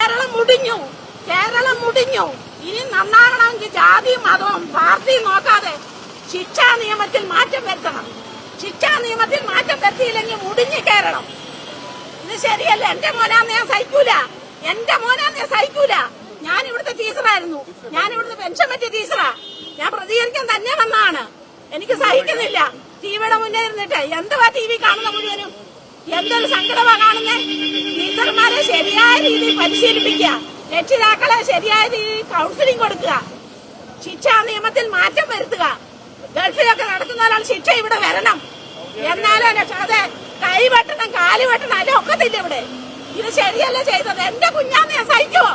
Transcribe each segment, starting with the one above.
കേരളം മുടിഞ്ഞു, കേരളം മുടിഞ്ഞു. ഇനി നന്നാകണമെങ്കിൽ ജാതിയും മതവും പാർട്ടിയും നോക്കാതെ ശിക്ഷാ നിയമത്തിൽ മാറ്റം വരുത്തണം. ശിക്ഷാ നിയമത്തിൽ മാറ്റം വരുത്തിയില്ലെങ്കിൽ മുടിഞ്ഞു കേരളം. ഇത് ശരിയല്ല. എന്റെ മോനാന്ന് ഞാൻ സഹിക്കൂല, എന്റെ മോനാന്ന് ഞാൻ സഹിക്കൂല. ഞാൻ ഇവിടുത്തെ ടീച്ചറായിരുന്നു, ഞാൻ ഇവിടുത്തെ പെൻഷൻ പറ്റിയ ടീച്ചറാ. ഞാൻ പ്രതികരിക്കാൻ തന്നെ വന്നതാണ്. എനിക്ക് സഹിക്കുന്നില്ല. ടിവിയുടെ മുന്നേ ഇരുന്നിട്ട് എന്തുവാ ടി വി കാണുന്ന മുഴുവനും? എന്തൊരു സങ്കടമാ കാണുന്നേ. ടീച്ചർമാരെ ശരിയായ രീതിയിൽ പരിശീലിപ്പിക്കുക, രക്ഷിതാക്കളെ ശരിയായ രീതിയിൽ കൗൺസിലിംഗ് കൊടുക്കുക, ശിക്ഷാ നിയമത്തിൽ മാറ്റം വരുത്തുക. ഗൾഫിലൊക്കെ നടക്കുന്ന ഒരാൾ ശിക്ഷ ഇവിടെ വരണം. എന്നാലും അതെ കൈ വെട്ടണം, കാല് വെട്ടണം, അല്ലെ ഒക്കത്തില്ല ഇവിടെ. ഇത് ശരിയല്ല ചെയ്തത്. എന്റെ കുഞ്ഞാന്ന് ഞാൻ സഹിക്കുവോ?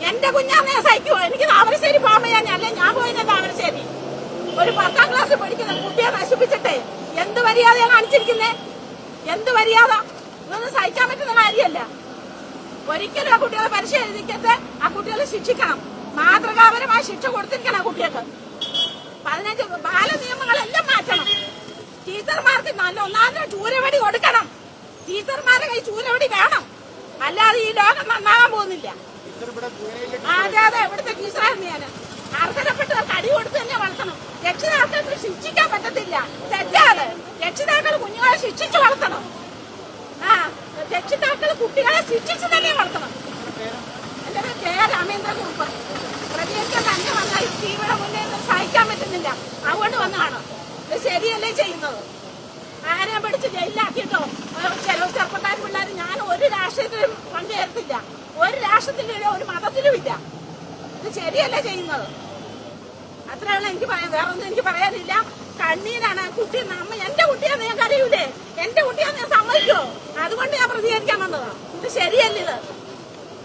എന്റെ കുഞ്ഞാന്ന് ഞാൻ സഹിക്കുവോ? എനിക്ക് താമരശ്ശേരി പോകാൻ അല്ലെ ഞാൻ പോയില്ല താമരശ്ശേരി. ഒരു 10ാം ക്ലാസ് പഠിക്കുന്ന കുട്ടിയെ നശിപ്പിച്ചിട്ടേ എന്ത് മര്യാദയാ കാണിച്ചിരിക്കുന്നേ? എന്ത് മര്യാദ? ഇതൊന്നും സഹിക്കാൻ പറ്റുന്ന കാര്യമല്ല. ഒരിക്കലും ആ കുട്ടികളെ പരീക്ഷ എഴുതിക്കത്ത് ആ കുട്ടികളെ ശിക്ഷിക്കണം. മാതൃകാപരമായ ശിക്ഷ കൊടുത്തിരിക്കണം ആ കുട്ടികൾക്ക്. 15 ബാല നിയമങ്ങളെല്ലാം മാറ്റണം. ടീച്ചർമാർക്ക് നല്ല ഒന്നാമത് ചൂരവടി കൊടുക്കണം. ടീച്ചർമാരുടെ കൈ ചൂരവടി വേണം, അല്ലാതെ ഈ ലോകം നന്നാകാൻ പോകുന്നില്ല. അതെ അതെ, ഇവിടുത്തെ ടീച്ചറായിരുന്നു ഞാൻ. അർഹതപ്പെട്ടവർക്ക് അടി കൊടുത്ത് തന്നെ വളർത്തണം. രക്ഷിതാക്കൾക്ക് ശിക്ഷിക്കാൻ പറ്റത്തില്ല, തെറ്റാണ്. രക്ഷിതാക്കൾ കുഞ്ഞുങ്ങളെ ശിക്ഷിച്ചു വളർത്തണം. രക്ഷിതാക്കൾ കുട്ടികളെ ശിക്ഷിച്ച് തന്നെ വളർത്തണം. എന്റെ പേര് കെ രാമേന്ദ്രകുറുപ്പ്. പ്രതികരിക്കാൻ തന്നെ വന്നാൽ ടിവിയുടെ മുന്നേ സഹിക്കാൻ പറ്റുന്നില്ല, അതുകൊണ്ട് വന്നതാണ്. ഇത് ശരിയല്ലേ ചെയ്യുന്നത്? ആരെ പിടിച്ച് ജയിലിലാക്കിയിട്ടോ ചില ചെറുപ്പക്കാർ പിള്ളേർ ഞാൻ ഒരു രാഷ്ട്രീയത്തിലും പങ്കുചേർത്തില്ല, ഒരു രാഷ്ട്രത്തിലും ഒരു മതത്തിലും ഇല്ല. ഇത് ശരിയല്ലേ ചെയ്യുന്നത്? അത്രയുള്ള എനിക്ക് പറയാം, വേറെ ഒന്നും എനിക്ക് പറയാനില്ല. കണ്ണീരാണ്. കുട്ടി എന്റെ കുട്ടിയാന്ന് ഞാൻ കരയൂലേ? എന്റെ കുട്ടിയാന്ന് ഞാൻ സമ്മതിക്കുമോ? അതുകൊണ്ട് ഞാൻ പ്രതികരിക്കാൻ വന്നതാണ്. ഇത് ശരിയല്ല. ഇത്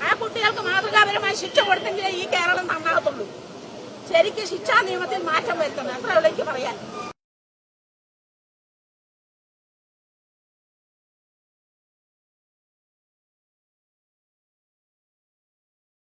ആ കുട്ടികൾക്ക് മാതൃകാപരമായ ശിക്ഷ കൊടുത്തെങ്കിലേ ഈ കേരളം നന്നാകത്തുള്ളൂ. ശരിക്കും ശിക്ഷാ നിയമത്തിൽ മാറ്റം വരുത്തണം. അത്രയുള്ള എനിക്ക് പറയാൻ.